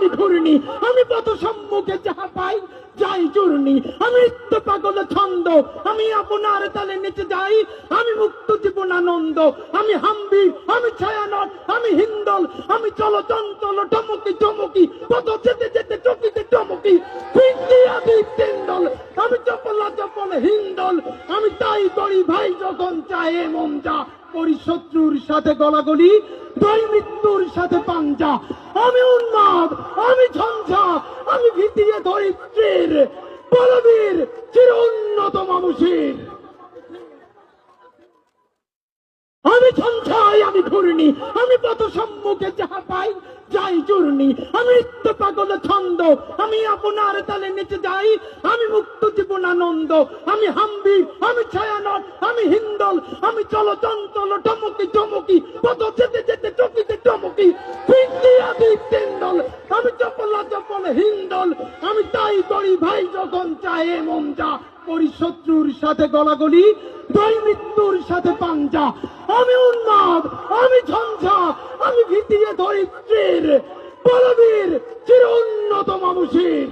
আমি ঘূর্ণি, আমি পথ সম্মুখে যাহা পাই যাই চূর্ণি, আমি নিত্য পাগল ছন্দ, আমি আপনার তালে নেচে যাই, আমি মুক্ত জীবনানন্দ, আমি হাম্বি, আমি ছায়ানট, আমি হিন্দল, আমি চলচঞ্চল টমকি টমকি, পথ যেতে যেতে চকিতে টমকি, তেন্দল, আমি চপলা চপল হিন্দল, আমি তাই করি ভাই যখন চায়ে মন যা করি, শত্রুর সাথে গলাগলি, দই মৃত্যুর সাথে পাঞ্জা, আমি উন্মাদ, আমি ঝঞ্ঝা, আমি ভিতিয়ে ধরিত্রীর বলবীর চির উন্নত মানুষের। আমি ঝঞ্ঝাই, আমি ঘূর্ণি, আমি পথ সম্মুখে যাহা পাই যাই চূর্ণি, আমি নিত্য পাগল ছন্দ, আমি আপনার তালে নেচে যাই, আমি মুক্ত জীবনানন্দ, আমি হাম্বি, আমি ছায়ানট, আমি হিন্দল, আমি চলচঞ্চল টমকি টমকি, পথ যেতে যেতে চকিতে টমকি, তেন্দল, আমি চপলা চপল হিন্দল, আমি তাই করি ভাই যখন চায়ে মন যা করি, শত্রুর সাথে গলাগলি, দই মৃত্যুর সাথে পাঞ্জা, আমি উন্মাদ, আমি ঝঞ্ঝা, আমি ভিতিয়ে ধরিত্রীর বলবীর চির উন্নত মানুষের।